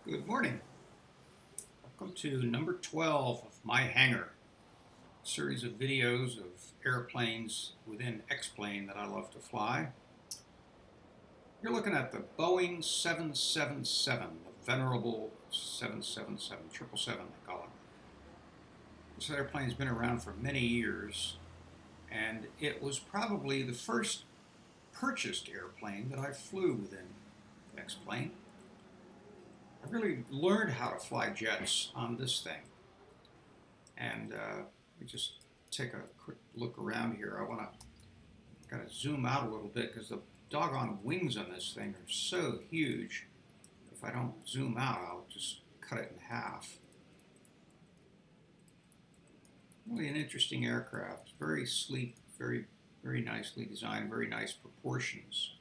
Good morning. Welcome to number 12 of my Hangar, a series of videos of airplanes within XPlane that I love to fly. You're looking at the Boeing 777, the venerable 777, 777 they call it. This airplane's been around for many years, and it was probably the first purchased airplane that I flew within XPlane. I really learned how to fly jets on this thing. And let me just take a quick look around here. I gotta zoom out a little bit because the doggone wings on this thing are so huge. If I don't zoom out, I'll just cut it in half. Really an interesting aircraft. Very sleek, very nicely designed, very nice proportions.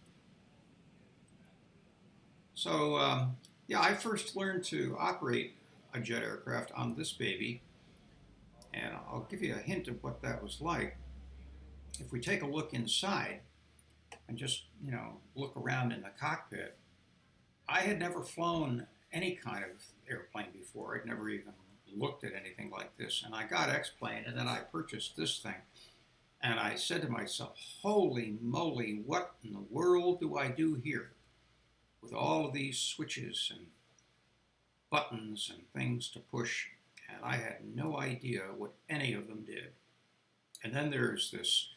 So yeah, I first learned to operate a jet aircraft on this baby, and I'll give you a hint of what that was like. If we take a look inside and just, look around in the cockpit, I had never flown any kind of airplane before. I'd never even looked at anything like this. And I got XPlane, and then I purchased this thing. And I said to myself, holy moly, what in the world do I do here with all of these switches and buttons and things to push? And I had no idea what any of them did. And then there's this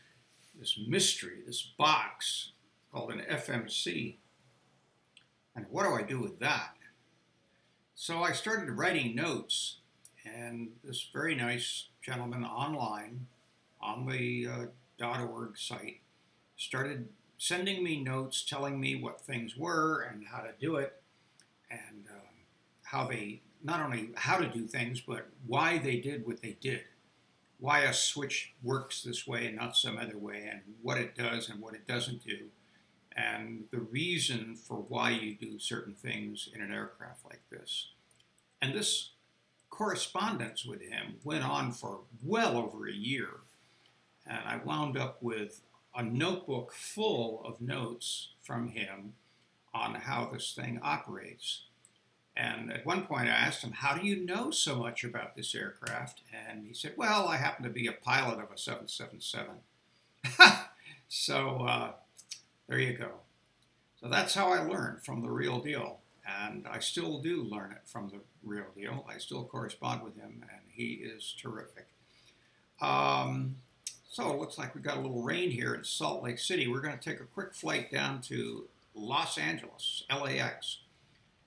mystery, this box called an FMC. And what do I do with that? So I started writing notes, and this very nice gentleman online on the .org site started sending me notes telling me what things were and how to do it, and how they, not only how to do things, but why they did what they did. Why a switch works this way and not some other way, and what it does and what it doesn't do, and the reason for why you do certain things in an aircraft like this. And this correspondence with him went on for well over a year, and I wound up with a notebook full of notes from him on how this thing operates. And at one point I asked him, how do you know so much about this aircraft? And he said, well, I happen to be a pilot of a 777. So there you go. So that's how I learned, from the real deal. And I still do learn it from the real deal. I still correspond with him, and he is terrific. So it looks like we've got a little rain here in Salt Lake City. We're going to take a quick flight down to Los Angeles, LAX.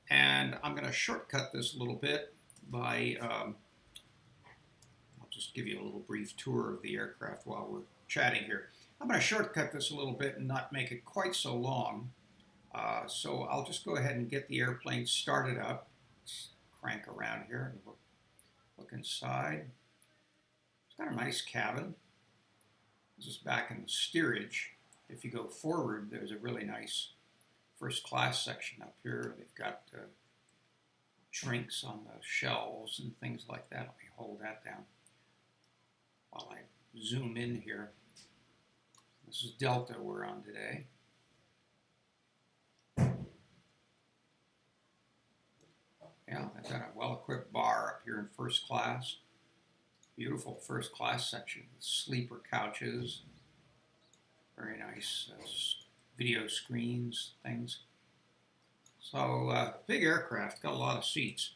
And I'm going to shortcut this a little bit by, I'll just give you a little brief tour of the aircraft while we're chatting here. I'm going to shortcut this a little bit and not make it quite so long. So I'll just go ahead and get the airplane started up. Let's crank around here and look inside. It's got a nice cabin. This is back in the steerage. If you go forward, there's a really nice first class section up here. They've got drinks on the shelves and things like that. Let me hold that down while I zoom in here. This is Delta we're on today. Yeah, they've got a well-equipped bar up here in first class. Beautiful first class section with sleeper couches. Very nice video screens, things. So big aircraft, got a lot of seats.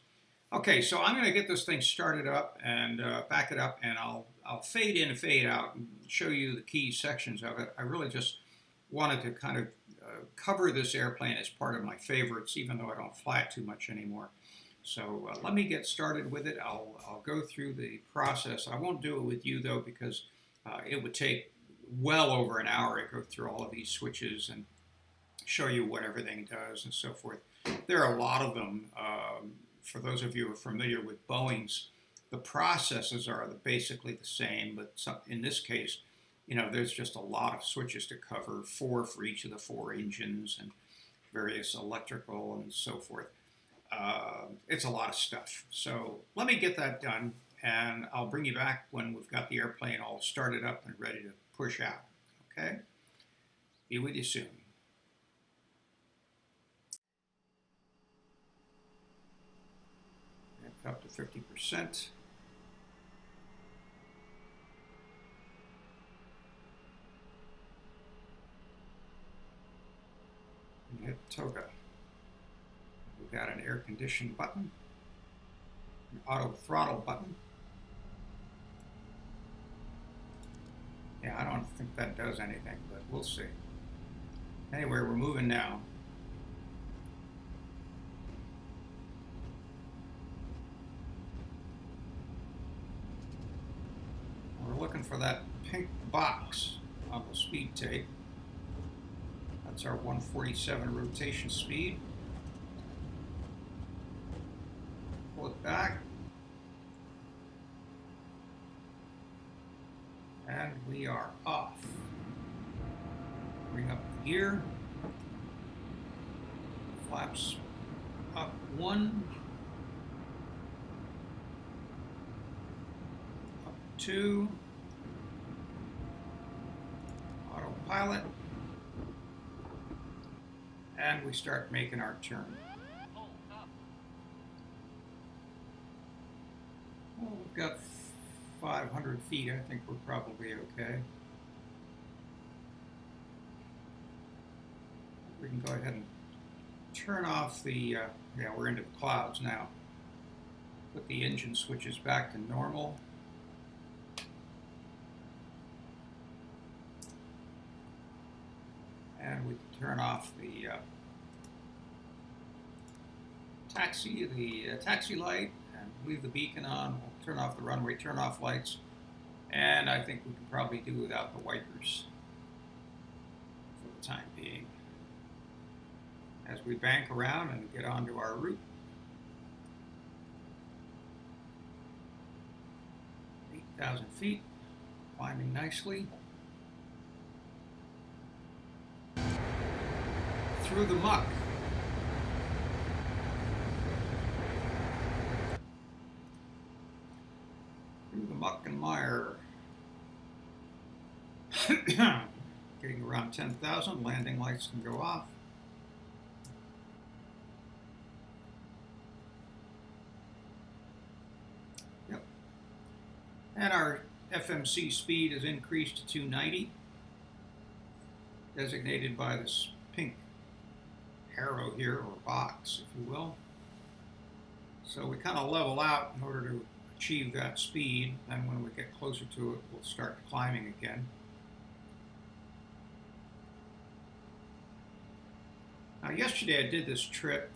Okay, so I'm going to get this thing started up and back it up, and I'll fade in and fade out and show you the key sections of it. I really just wanted to kind of cover this airplane as part of my favorites, even though I don't fly it too much anymore. So let me get started with it. I'll go through the process. I won't do it with you, though, because it would take well over an hour to go through all of these switches and show you what everything does and so forth. There are a lot of them. For those of you who are familiar with Boeing's, the processes are basically the same, but in this case, there's just a lot of switches to cover, 4 for each of the 4 engines and various electrical and so forth. It's a lot of stuff. So let me get that done, and I'll bring you back when we've got the airplane all started up and ready to push out. Okay? Be with you soon. up to 50%. And hit toga. We've got an air condition button, an auto throttle button. Yeah, I don't think that does anything, but we'll see. Anyway, we're moving now. We're looking for that pink box on the speed tape. That's our 147 rotation speed. Pull it back. And we are off. Bring up the gear. Flaps up 1. Up 2. Autopilot. And we start making our turn. Well, we've got 500 feet. I think we're probably okay. We can go ahead and turn off the, yeah, we're into the clouds now. Put the engine switches back to normal. And we can turn off the taxi light and leave the beacon on. We'll turn off the runway, turn off lights, and I think we can probably do without the wipers for the time being. As we bank around and get onto our route. 8,000 feet, climbing nicely. Through the muck. Through the muck and mire. Getting around 10,000, landing lights can go off. Yep. And our FMC speed is increased to 290, designated by this pink arrow here, or box, if you will. So we kind of level out in order to achieve that speed, and when we get closer to it, we'll start climbing again. Now, yesterday I did this trip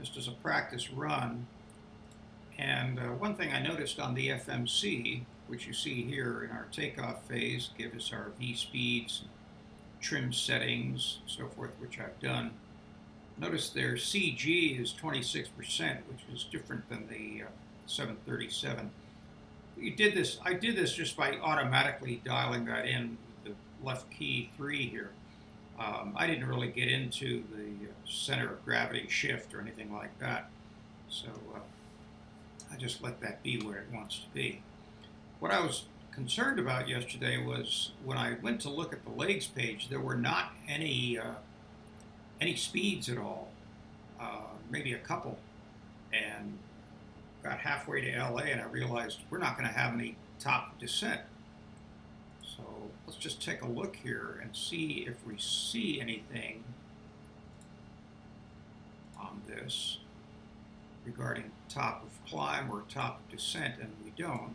just as a practice run, and one thing I noticed on the FMC, which you see here in our takeoff phase, give us our V speeds, trim settings, so forth, which I've done. Notice their CG is 26%, which is different than the 737. I did this just by automatically dialing that in with the left key 3 here. I didn't really get into the center of gravity shift or anything like that, so I just let that be where it wants to be. What I was concerned about yesterday was when I went to look at the legs page, there were not any speeds at all, maybe a couple, and got halfway to LA and I realized we're not going to have any top descent. So let's just take a look here and see if we see anything on this regarding top of climb or top of descent, and we don't.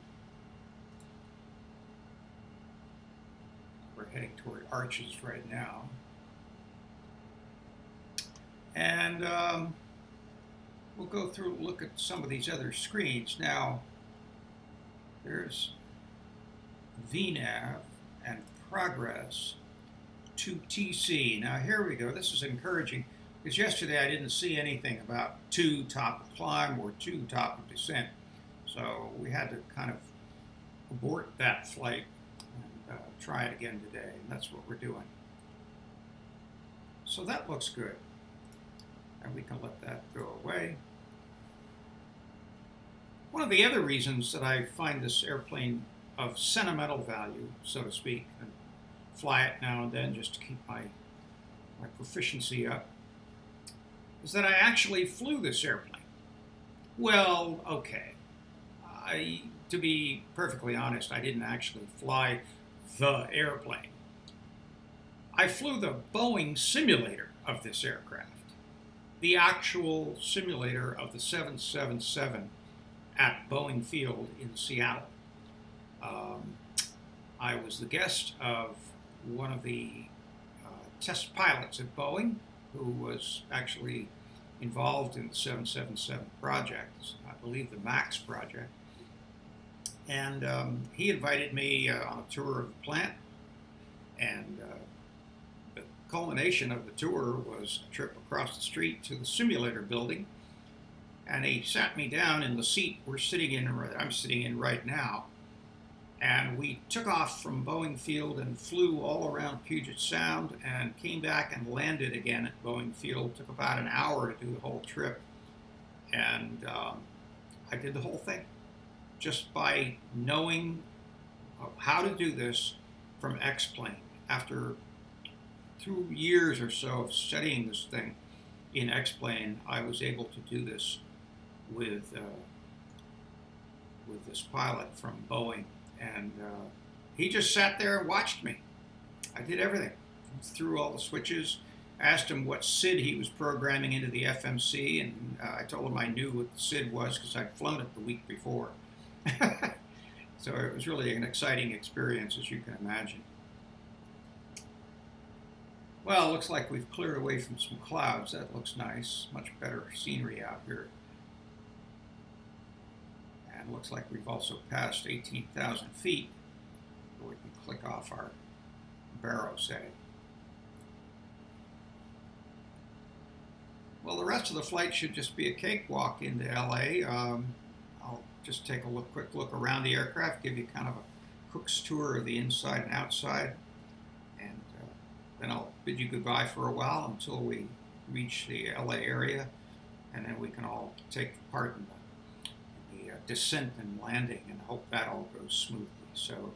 We're heading toward Arches right now. And we'll go through and look at some of these other screens. Now, there's VNAV and progress to TC. Now, here we go. This is encouraging because yesterday I didn't see anything about 2 top of climb or 2 top of descent. So we had to kind of abort that flight and try it again today. And that's what we're doing. So that looks good. And we can let that go away. One of the other reasons that I find this airplane of sentimental value, so to speak, and fly it now and then just to keep my proficiency up, is that I actually flew this airplane. Well, okay. To be perfectly honest, I didn't actually fly the airplane. I flew the Boeing simulator of this aircraft, the actual simulator of the 777 at Boeing Field in Seattle. Um, I was the guest of one of the test pilots at Boeing who was actually involved in the 777 project, I believe the MAX project. And he invited me on a tour of the plant. And the culmination of the tour was a trip across the street to the simulator building. And he sat me down in the seat I'm sitting in right now. And we took off from Boeing Field and flew all around Puget Sound and came back and landed again at Boeing Field. It took about an hour to do the whole trip. And I did the whole thing just by knowing how to do this from XPlane. After 2 years or so of studying this thing in XPlane, I was able to do this with this pilot from Boeing. And he just sat there and watched me. I did everything. Threw all the switches, asked him what SID he was programming into the FMC, and I told him I knew what the SID was because I'd flown it the week before. So it was really an exciting experience, as you can imagine. Well, it looks like we've cleared away from some clouds. That looks nice. Much better scenery out here. And it looks like we've also passed 18,000 feet. We can click off our baro setting. Well, the rest of the flight should just be a cakewalk into LA. I'll just take a quick look around the aircraft, give you kind of a cook's tour of the inside and outside, and then I'll bid you goodbye for a while until we reach the LA area, and then we can all take part in the descent and landing, and hope that all goes smoothly. So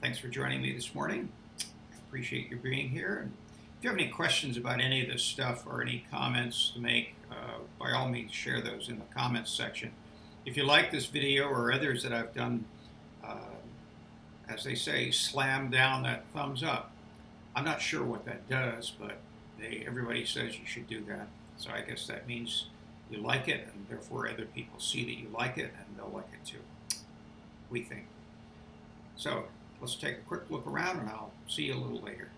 thanks for joining me this morning. I appreciate you being here. And if you have any questions about any of this stuff or any comments to make, by all means share those in the comments section. If you like this video or others that I've done, as they say, slam down that thumbs up. I'm not sure what that does, but everybody says you should do that. So I guess that means you like it, and therefore other people see that you like it, and they'll like it too, we think. So let's take a quick look around, and I'll see you a little later.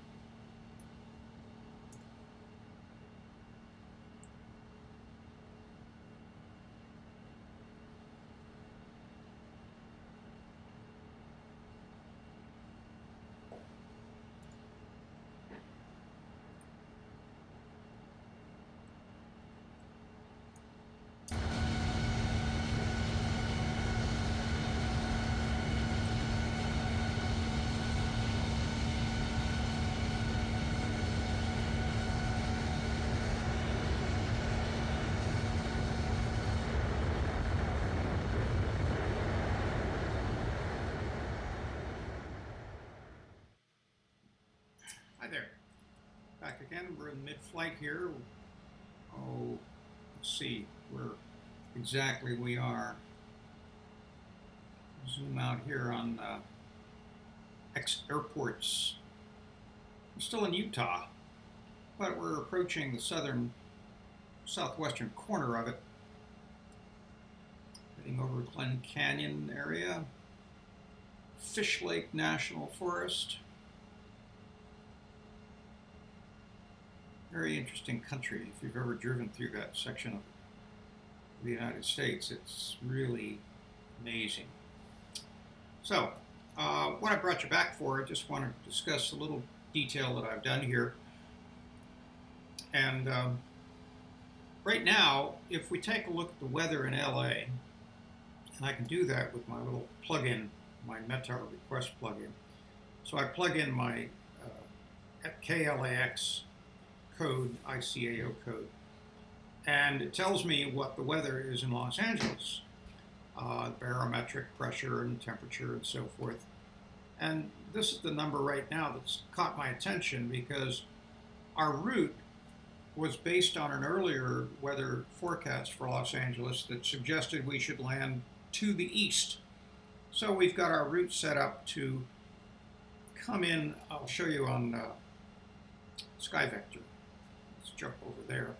Hi there. Back again. We're in mid-flight here. Oh, let's see where exactly we are. Zoom out here on X airports. We're still in Utah, but we're approaching the southwestern corner of it. Heading over Glen Canyon area. Fish Lake National Forest. Very interesting country. If you've ever driven through that section of the United States, it's really amazing. So, what I brought you back for, I just want to discuss a little detail that I've done here. And right now, if we take a look at the weather in LA, and I can do that with my little plug-in, my METAR request plug-in. So I plug in my KLAX code, ICAO code, and it tells me what the weather is in Los Angeles, barometric pressure and temperature and so forth. And this is the number right now that's caught my attention because our route was based on an earlier weather forecast for Los Angeles that suggested we should land to the east. So we've got our route set up to come in. I'll show you on Sky Vector. Let's jump over there.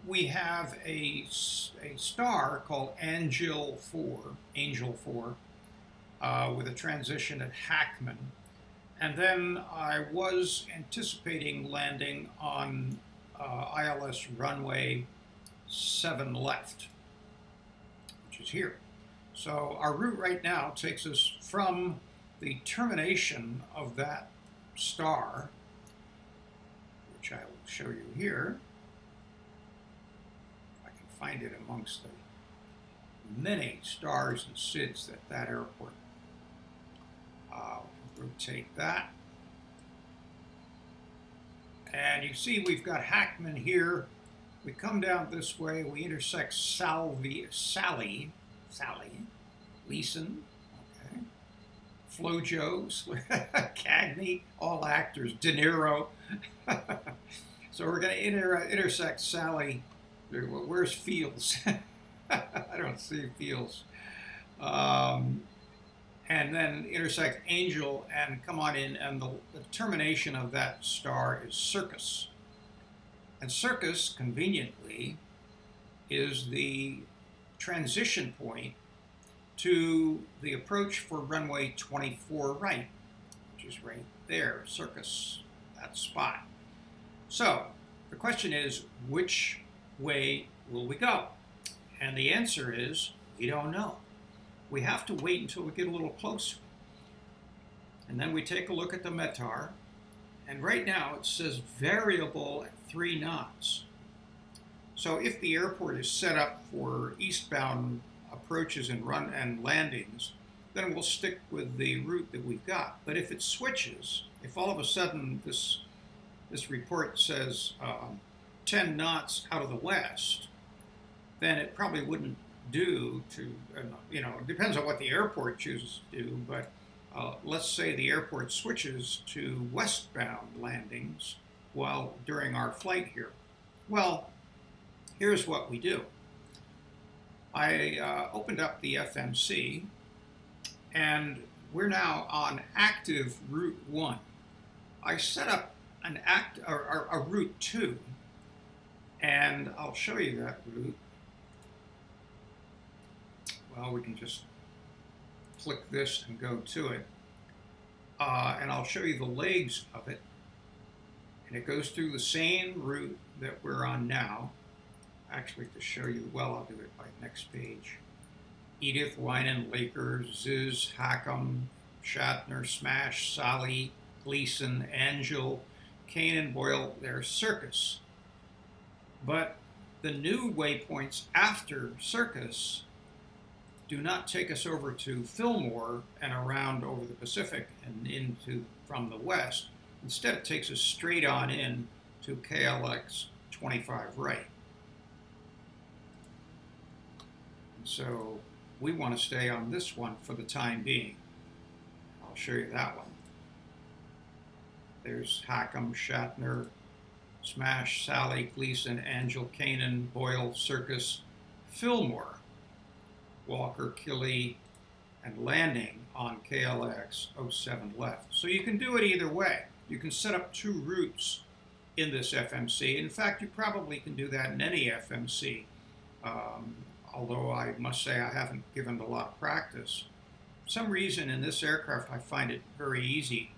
We have a star called Angel 4, with a transition at Hackman. And then I was anticipating landing on ILS runway 7 left, which is here. So our route right now takes us from the termination of that star, which I will show you here. If I can find it amongst the many stars and SIDS at that airport. Rotate that. And you see we've got Hackman here. We come down this way, we intersect Sally, Leeson, okay, Flojo, Cagney, all actors, De Niro. So we're going to intersect Sally. Where's Fields? I don't see Fields. And then intersect Angel and come on in, and the termination of that star is Circus. And Circus, conveniently, is the transition point to the approach for runway 24 right, which is right there, Circus, that spot. So the question is, which way will we go? And the answer is, we don't know. We have to wait until we get a little closer. And then we take a look at the METAR, and right now it says variable at 3 knots. So if the airport is set up for eastbound approaches and landings, then we'll stick with the route that we've got. But if it switches, if all of a sudden this report says 10 knots out of the west, then it probably wouldn't do to, it depends on what the airport chooses to do, but let's say the airport switches to westbound landings while during our flight here. Well, here's what we do. I opened up the FMC, and we're now on active Route 1. I set up a Route 2, and I'll show you that route. Well, we can just click this and go to it. And I'll show you the legs of it. And it goes through the same route that we're on now. Actually, to show you, well, I'll do it by next page. Edith, Winan, Laker, Ziz, Hackham, Shatner, Smash, Sally, Gleason, Angel, Kanan, Boyle, there's Circus. But the new waypoints after Circus do not take us over to Fillmore and around over the Pacific and into from the west. Instead, it takes us straight on in to KLAX 25 right. And so we want to stay on this one for the time being. I'll show you that one. There's Hackham, Shatner, Smash, Sally, Gleason, Angel, Kanan, Boyle, Circus, Fillmore, Walker, Killy, and landing on KLAX 07 left. So you can do it either way. You can set up 2 routes in this FMC. In fact, you probably can do that in any FMC, although I must say I haven't given it a lot of practice. For some reason in this aircraft, I find it very easy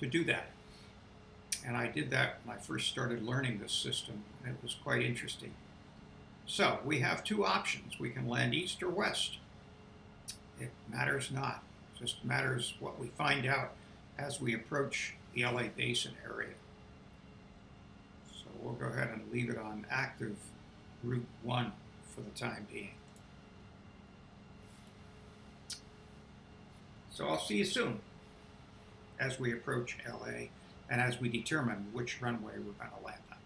to do that. And I did that when I first started learning this system, and it was quite interesting. So we have 2 options. We can land east or west. It matters not. It just matters what we find out as we approach the LA Basin area. So we'll go ahead and leave it on active Route 1 for the time being. So I'll see you soon as we approach LA and as we determine which runway we're going to land on.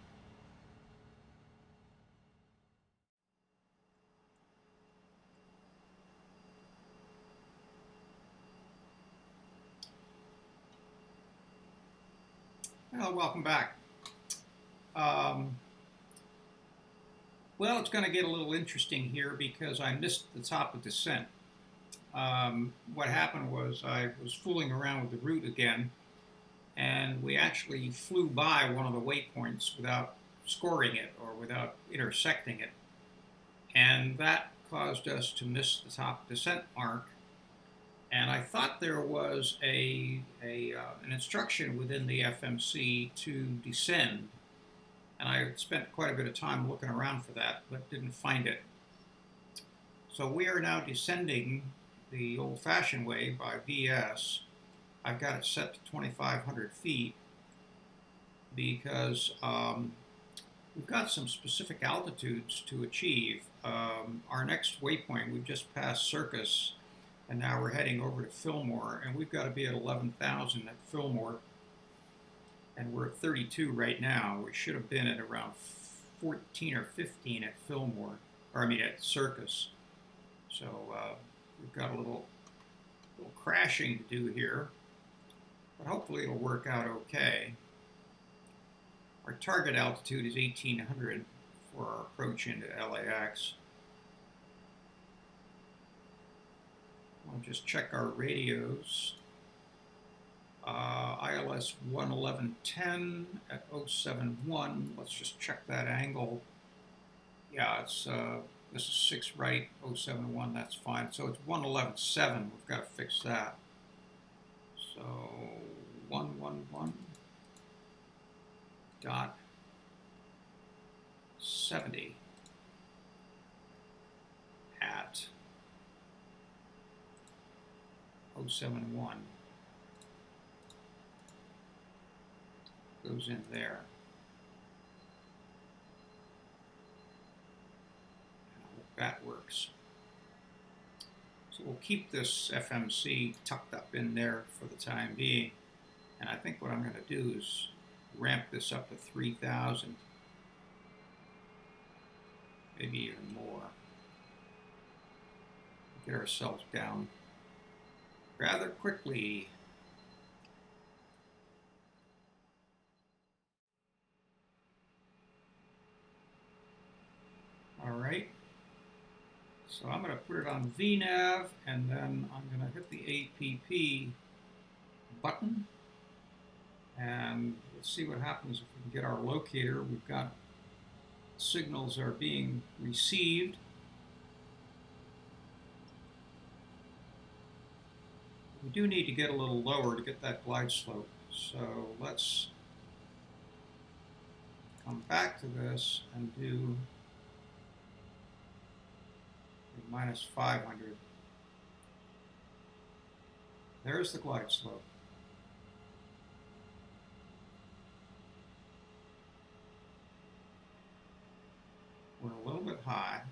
Well, welcome back. Um, well, it's going to get a little interesting here because I missed the top of descent. What happened was I was fooling around with the route again, and we actually flew by one of the waypoints without scoring it or without intersecting it. And that caused us to miss the top descent mark. And I thought there was an instruction within the FMC to descend. And I spent quite a bit of time looking around for that, but didn't find it. So we are now descending the old-fashioned way by VS. I've got it set to 2,500 feet because we've got some specific altitudes to achieve. Our next waypoint, we've just passed Circus, and now we're heading over to Fillmore, and we've got to be at 11,000 at Fillmore, and we're at 32 right now. We should have been at around 14 or 15 at Fillmore, or I mean at Circus. So we've got a little crashing to do here, but hopefully it'll work out okay. Our target altitude is 1,800 for our approach into LAX. I'll just check our radios. ILS 11110 at 071. Let's just check that angle. Yeah, it's this is 6 right, 071, that's fine. So it's 111.7, we've got to fix that. So 111.70 at 071. Goes in there. And I hope that works. So we'll keep this FMC tucked up in there for the time being. And I think what I'm going to do is ramp this up to 3,000. Maybe even more. Get ourselves down rather quickly. All right, so I'm going to put it on VNAV, and then I'm going to hit the APP button, and let's see what happens if we can get our locator. We've got signals are being received. We do need to get a little lower to get that glide slope, so let's come back to this and do minus 500. There's the glide slope. We're a little bit high.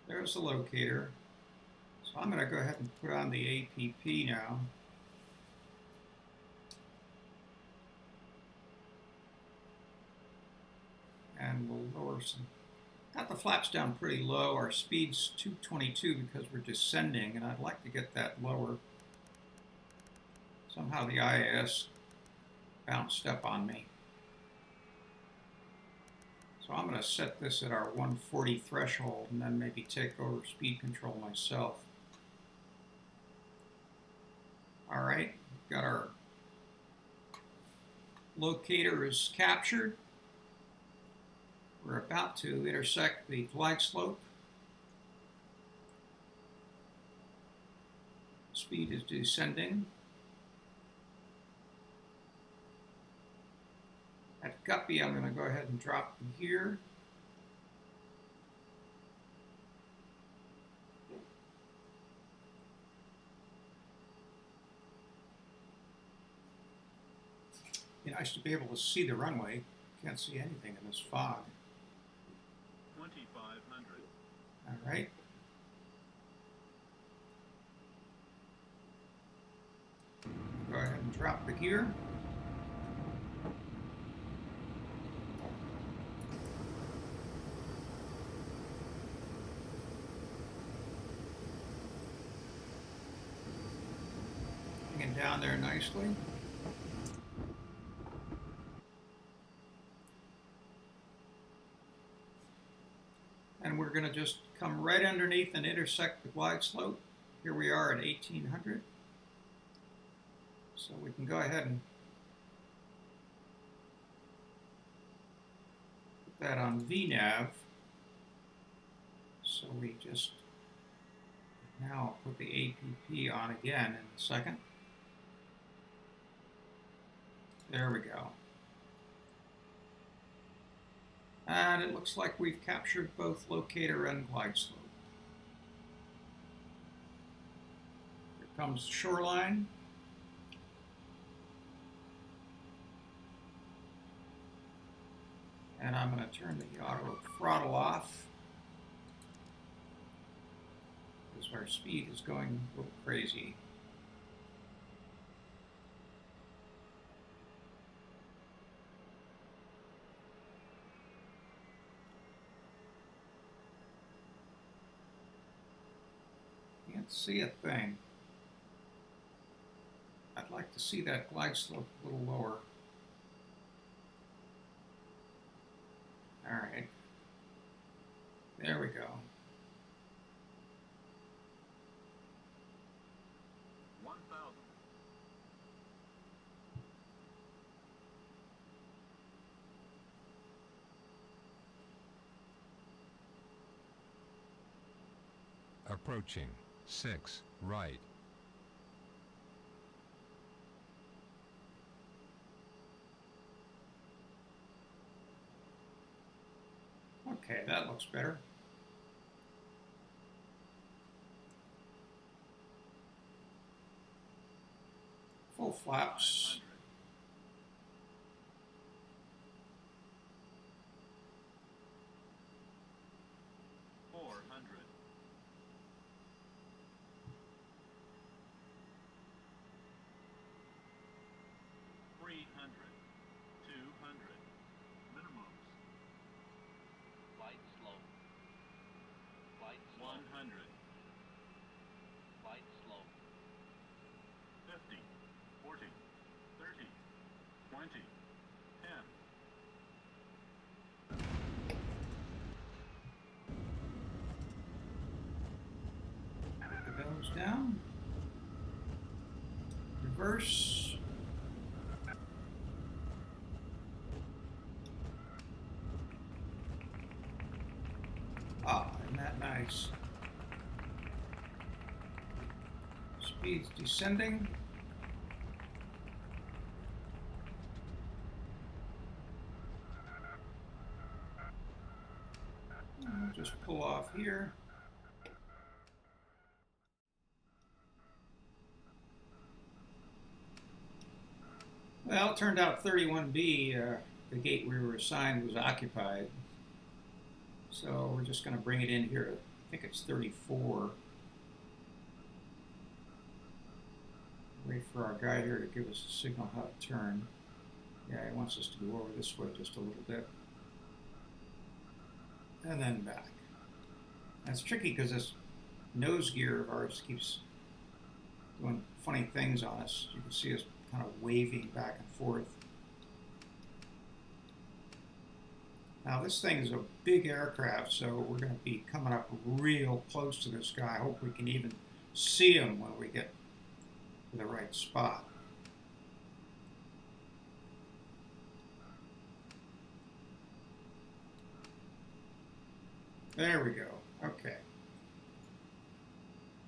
There's the locator. So I'm going to go ahead and put on the APP now. And we'll lower some. Got the flaps down pretty low. Our speed's 222 because we're descending, and I'd like to get that lower. Somehow the IAS bounced up on me. So I'm going to set this at our 140 threshold and then maybe take over speed control myself. All right, got our locator is captured. We're about to intersect the glide slope. Speed is descending. At Guppy, I'm going to go ahead and drop the gear. Be nice to be able to see the runway. Can't see anything in this fog. 2,500. All right. Go ahead and drop the gear. down there nicely. And we're going to just come right underneath and intersect the glide slope. Here we are at 1800. So we can go ahead and put that on VNav. So we just now put the APP on again in a second. There we go. And it looks like we've captured both locator and glide slope. Here comes the shoreline. And I'm going to turn the auto throttle off because our speed is going a little crazy. Can't see a thing. I'd like to see that glide slope a little lower. All right. There we go. 1,000. Approaching 6 right. Okay, that looks better. Full flaps. 400. 300. 200. Minimums. Flight slow. Flight slow. 100. Flight slow. 50. 40. 30. 20. 10. Put the bells down. Reverse. Ah, isn't that nice? Speed's descending. And we'll just pull off here. Well, it turned out 31B, the gate we were assigned, was occupied. So we're just going to bring it in here. I think it's 34. Wait for our guide here to give us a signal how to turn. Yeah, he wants us to go over this way just a little bit. And then back. That's tricky because this nose gear of ours keeps doing funny things on us. You can see us kind of waving back and forth. Now this thing is a big aircraft, so we're going to be coming up real close to this guy. I hope we can even see him when we get to the right spot. There we go. Okay.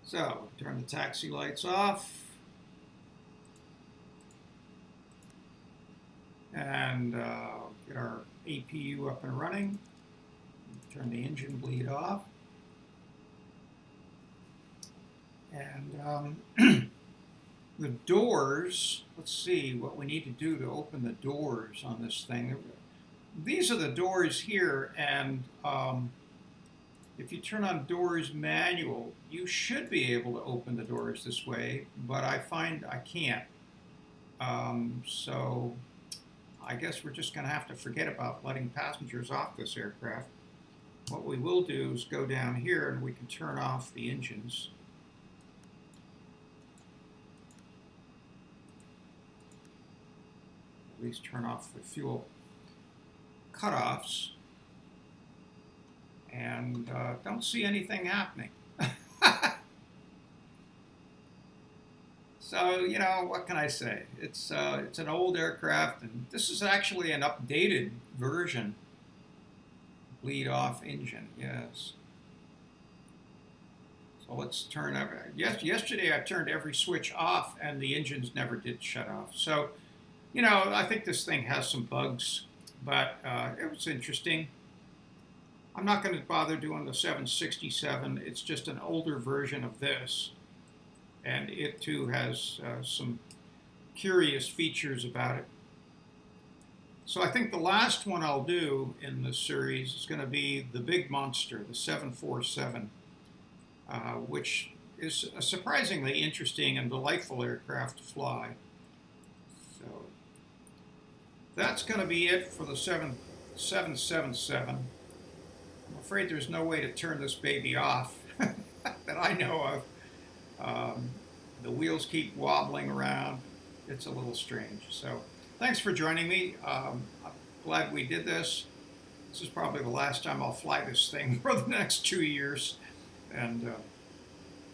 So, turn the taxi lights off. And get our APU up and running. Turn the engine bleed off. And the doors, let's see what we need to do to open the doors on this thing. These are the doors here, and if you turn on doors manual, you should be able to open the doors this way, but I find I can't. So I guess we're just going to have to forget about letting passengers off this aircraft. What we will do is go down here and we can turn off the engines. at least turn off the fuel cutoffs. And don't see anything happening. So, you know, what can I say? It's an old aircraft, and this is actually an updated version. Bleed off engine, yes. So let's turn every. Yesterday I turned every switch off, and the engines never did shut off. So, you know, I think this thing has some bugs, but it was interesting. I'm not going to bother doing the 767. It's just an older version of this. And it too has some curious features about it. So I think the last one I'll do in this series is going to be the big monster, the 747, which is a surprisingly interesting and delightful aircraft to fly. So that's going to be it for the 777. I'm afraid there's no way to turn this baby off that I know of. The wheels keep wobbling around. It's a little strange. So thanks for joining me. I'm glad we did this. This is probably the last time I'll fly this thing for the next 2 years. And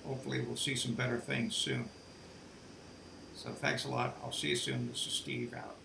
hopefully we'll see some better things soon. So thanks a lot. I'll see you soon. This is Steve out.